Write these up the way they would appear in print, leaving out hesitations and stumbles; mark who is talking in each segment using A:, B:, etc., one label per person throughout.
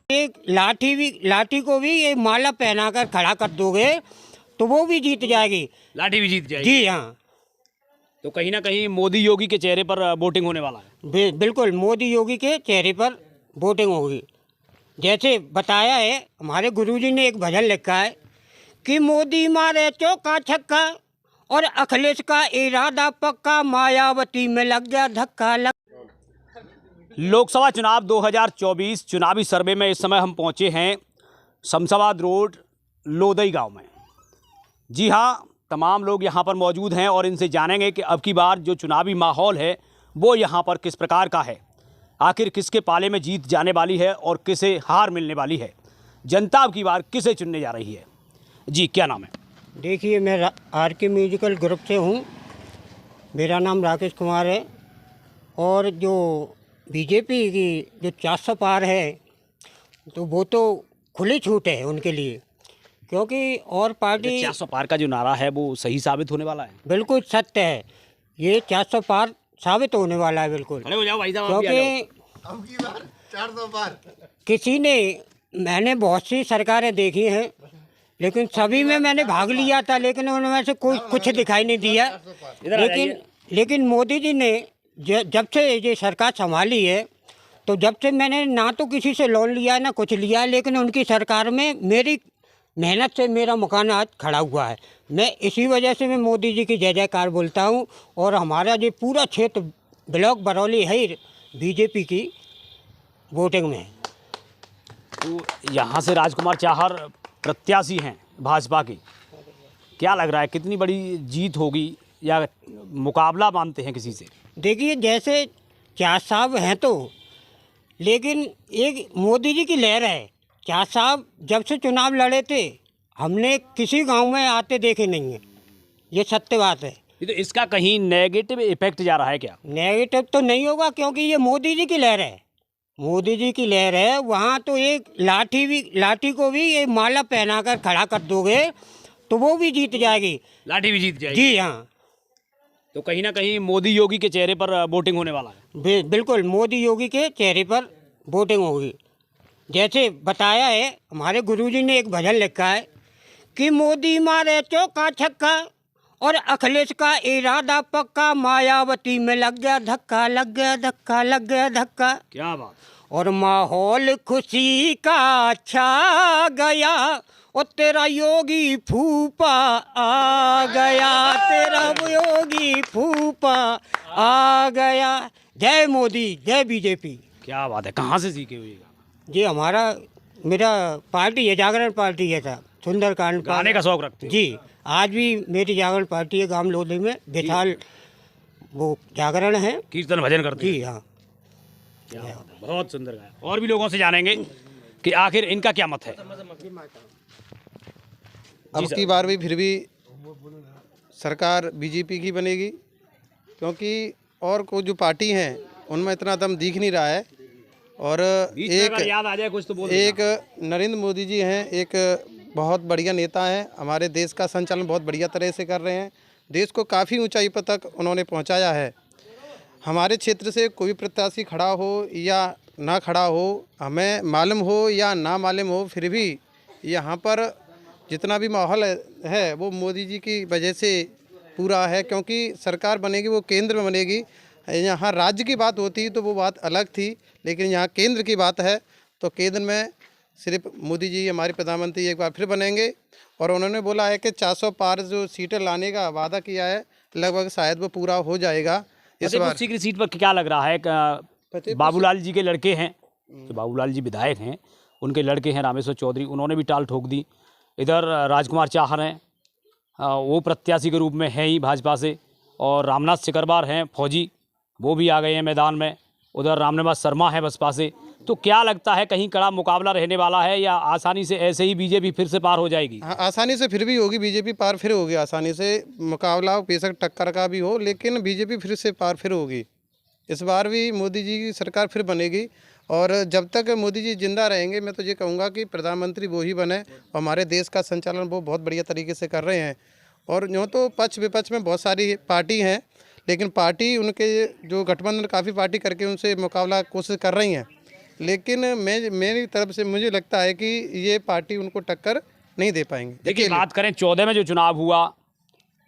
A: एक लाठी को भी ये माला पहनाकर खड़ा कर दोगे तो वो भी जीत जाएगी।
B: लाठी भी जीत जाएगी।
A: जी हाँ।
B: तो कहीं ना कहीं मोदी योगी के चेहरे पर वोटिंग होने वाला है।
A: बिल्कुल मोदी योगी के चेहरे पर वोटिंग होगी। जैसे बताया है हमारे गुरुजी ने एक भजन लिखा है कि मोदी मारे चौका छक्का और अखिलेश का इरादा पक्का, मायावती में लग गया धक्का लग।
B: लोकसभा चुनाव 2024 चुनावी सर्वे में इस समय हम पहुंचे हैं शमशाबाद रोड लोदई गांव में। जी हाँ, तमाम लोग यहां पर मौजूद हैं और इनसे जानेंगे कि अब की बार जो चुनावी माहौल है वो यहां पर किस प्रकार का है, आखिर किसके पाले में जीत जाने वाली है और किसे हार मिलने वाली है, जनता अब की बार किसे चुनने जा रही है। जी, क्या नाम है?
A: देखिए, मैं आर के म्यूजिकल ग्रुप से हूँ। मेरा नाम राकेश कुमार है। और जो बीजेपी की जो 400 पार है तो वो तो खुली छूट है उनके लिए, क्योंकि और पार्टी
B: 400 पार का जो नारा है वो सही साबित होने वाला है।
A: बिल्कुल सत्य है, ये 400 पार साबित होने वाला है बिल्कुल।
B: खड़े हो जाओ भाई साहब,
A: क्योंकि 400 पार किसी ने, मैंने बहुत सी सरकारें देखी हैं लेकिन सभी में मैंने भाग लिया था, लेकिन उनमें से कोई कुछ दिखाई नहीं दिया। लेकिन मोदी जी ने जब से ये सरकार संभाली है तो जब से मैंने ना तो किसी से लोन लिया ना कुछ लिया, लेकिन उनकी सरकार में मेरी मेहनत से मेरा मकान आज खड़ा हुआ है। मैं इसी वजह से मैं मोदी जी की जय जयकार बोलता हूँ। और हमारा जो पूरा क्षेत्र ब्लॉक बरौली है बीजेपी की वोटिंग में।
B: तो यहाँ से राजकुमार चाहर प्रत्याशी हैं भाजपा की, क्या लग रहा है कितनी बड़ी जीत होगी या मुकाबला मानते हैं किसी से?
A: देखिए, जैसे क्या साहब हैं तो, लेकिन एक मोदी जी की लहर है। क्या साहब जब से चुनाव लड़े थे हमने किसी गांव में आते देखे नहीं हैं, ये सत्य बात है।
B: तो इसका कहीं नेगेटिव इफेक्ट जा रहा है क्या?
A: नेगेटिव तो नहीं होगा, क्योंकि ये मोदी जी की लहर है। मोदी जी की लहर है। वहाँ तो एक लाठी को भी ये माला पहनाकर खड़ा कर दोगे तो वो भी जीत जाएगी।
B: लाठी भी जीत जाएगी।
A: जी हाँ।
B: तो कहीं ना कहीं मोदी योगी के चेहरे पर वोटिंग होने वाला है।
A: बिल्कुल मोदी योगी के चेहरे पर वोटिंग होगी। जैसे बताया है हमारे गुरुजी ने एक भजन लिखा है कि मोदी मारे चौका छक्का और अखिलेश का इरादा पक्का, मायावती में लग गया धक्का लग गया धक्का लग गया धक्का।
B: क्या बात।
A: और माहौल खुशी का छा गया और तेरा योगी फूफा आ गया, तेरा योगी फूफा आ गया। जय मोदी, जय बीजेपी।
B: क्या बात है, कहाँ से सीखे हुए?
A: जी मेरा पार्टी है, जागरण पार्टी है साहब, सुंदरकांड
B: गाने का शौक रखते हैं? जी,
A: आज भी मेरी जागरण पार्टी है गांव लोधी में, विशाल वो जागरण है,
B: कीर्तन भजन करते हैं।
A: जी हाँ।
B: बहुत सुंदर गाया। और भी लोगों से जानेंगे कि आखिर इनका क्या मत है।
C: अब की बार भी फिर भी सरकार बीजेपी की बनेगी, क्योंकि और को जो पार्टी हैं उनमें इतना दम दिख नहीं रहा है। और
B: याद आ जाए कुछ तो बोल।
C: एक नरेंद्र मोदी जी हैं, एक बहुत बढ़िया नेता हैं, हमारे देश का संचालन बहुत बढ़िया तरह से कर रहे हैं, देश को काफ़ी ऊंचाई पर तक उन्होंने पहुंचाया है। हमारे क्षेत्र से कोई प्रत्याशी खड़ा हो या ना खड़ा हो, हमें मालूम हो या ना मालूम हो, फिर भी यहाँ पर जितना भी माहौल है वो मोदी जी की वजह से पूरा है। क्योंकि सरकार बनेगी वो केंद्र में बनेगी। यहाँ राज्य की बात होती तो वो बात अलग थी, लेकिन यहाँ केंद्र की बात है तो केंद्र में सिर्फ मोदी जी हमारे प्रधानमंत्री एक बार फिर बनेंगे। और उन्होंने बोला है कि 400 पार जो सीटें लाने का वादा किया है लगभग शायद वो पूरा हो जाएगा इस बार।
B: की सीट पर क्या लग रहा है? बाबूलाल जी के लड़के हैं, जो बाबूलाल जी विधायक हैं, उनके लड़के हैं रामेश्वर चौधरी, उन्होंने भी टाल ठोक दी। इधर राजकुमार चाहर हैं, वो प्रत्याशी के रूप में हैं ही भाजपा से, और रामनाथ सिकरवार हैं फौजी, वो भी आ गए हैं मैदान में। उधर रामनिवास शर्मा है बसपा से। तो क्या लगता है कहीं कड़ा मुकाबला रहने वाला है या आसानी से ऐसे ही बीजेपी फिर से पार हो जाएगी?
C: हाँ, आसानी से फिर भी होगी, बीजेपी पार फिर होगी आसानी से। मुकाबला बेशक टक्कर का भी हो, लेकिन बीजेपी फिर से पार फिर होगी। इस बार भी मोदी जी की सरकार फिर बनेगी। और जब तक मोदी जी जिंदा रहेंगे मैं तो ये कहूँगा कि प्रधानमंत्री वो ही बने। और हमारे देश का संचालन वो बहुत बढ़िया तरीके से कर रहे हैं। और यूँ तो पक्ष विपक्ष में बहुत सारी पार्टी हैं, लेकिन पार्टी उनके जो गठबंधन काफ़ी पार्टी करके उनसे मुकाबला कोशिश कर रही हैं, लेकिन मेरी तरफ से मुझे लगता है कि ये पार्टी उनको टक्कर नहीं दे पाएंगे।
B: देखिए, बात करें 14 में जो चुनाव हुआ,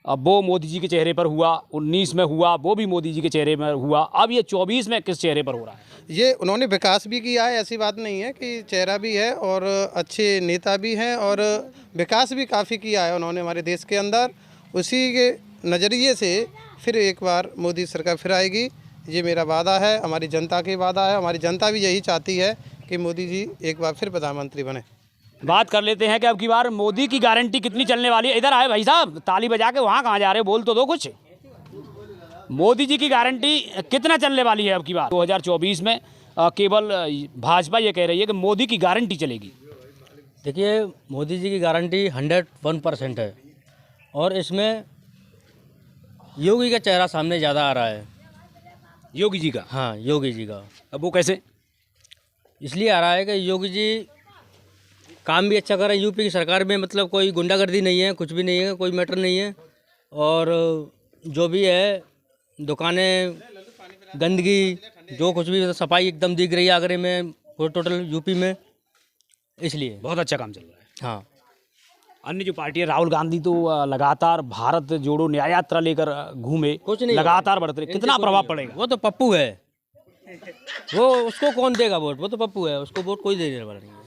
B: अब वो मोदी जी के चेहरे पर हुआ, 19 में हुआ वो भी मोदी जी के चेहरे पर हुआ, अब ये 24 में किस चेहरे पर हो रहा है?
C: ये उन्होंने विकास भी किया है, ऐसी बात नहीं है कि चेहरा भी है और अच्छे नेता भी हैं और विकास भी काफ़ी किया है उन्होंने हमारे देश के अंदर। उसी के नज़रिए से फिर एक बार मोदी सरकार फिर आएगी, ये मेरा वादा है, हमारी जनता की वादा है। हमारी जनता भी यही चाहती है कि मोदी जी एक बार फिर प्रधानमंत्री बने।
B: बात कर लेते हैं कि अब की बार मोदी की गारंटी कितनी चलने वाली है। इधर आए भाई साहब, ताली बजा के वहाँ कहाँ जा रहे हो, बोल तो दो कुछ। मोदी जी की गारंटी कितना चलने वाली है अब की बार 2024 में? केवल भाजपा ये कह रही है कि मोदी की गारंटी चलेगी।
D: देखिए, मोदी जी की गारंटी 101% है और इसमें योगी का चेहरा सामने ज़्यादा आ रहा है।
B: योगी जी का?
D: हाँ, योगी जी का।
B: अब वो कैसे?
D: इसलिए आ रहा है कि योगी जी काम भी अच्छा कर रहे हैं। यूपी की सरकार में मतलब कोई गुंडागर्दी नहीं है, कुछ भी नहीं है, कोई मैटर नहीं है। और जो भी है दुकानें, गंदगी, जो कुछ भी, सफाई एकदम दिख रही है आगरे में, टोटल यूपी में, इसलिए
B: बहुत अच्छा काम चल रहा है।
D: हाँ।
B: अन्य जो पार्टी है, राहुल गांधी तो लगातार भारत जोड़ो न्याय यात्रा लेकर घूमे,
D: कुछ नहीं
B: लगातार बढ़ते रहे, कितना प्रभाव पड़ेगा?
D: वो तो पप्पू है, वो उसको कौन देगा वोट? वो तो पप्पू है, उसको वोट कोई देने वाला नहीं है।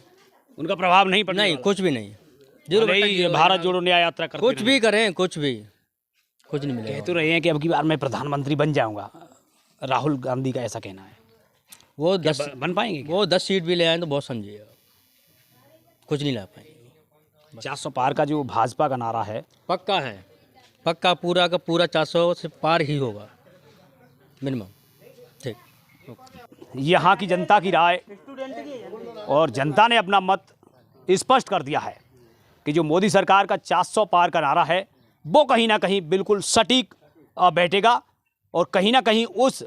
B: उनका प्रभाव नहीं पड़ेगा?
D: नहीं, कुछ भी नहीं।
B: भारत जोड़ो न्याय यात्रा करते
D: कुछ भी करें, कुछ नहीं मिलेगा।
B: कह तो रहे हैं कि अब की बार मैं प्रधानमंत्री बन जाऊंगा, राहुल गांधी का ऐसा कहना है।
D: वो
B: क्या
D: 10
B: बन पाएंगे?
D: वो 10 सीट भी ले आए तो बहुत समझिएगा, कुछ नहीं ला पाएंगे।
B: 400 पार का जो भाजपा का नारा है,
D: पक्का है, पक्का पूरा का पूरा 400 से पार ही होगा मिनिमम। ठीक।
B: यहाँ की जनता की राय और जनता ने अपना मत स्पष्ट कर दिया है कि जो मोदी सरकार का 400 पार का नारा है वो कहीं ना कहीं बिल्कुल सटीक बैठेगा और कहीं ना कहीं उस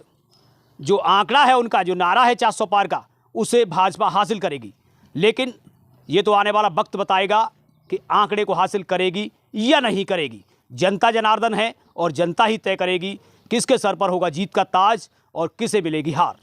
B: जो आंकड़ा है उनका, जो नारा है 400 पार का, उसे भाजपा हासिल करेगी। लेकिन ये तो आने वाला वक्त बताएगा कि आंकड़े को हासिल करेगी या नहीं करेगी। जनता जनार्दन है और जनता ही तय करेगी किसके सर पर होगा जीत का ताज और किसे मिलेगी हार।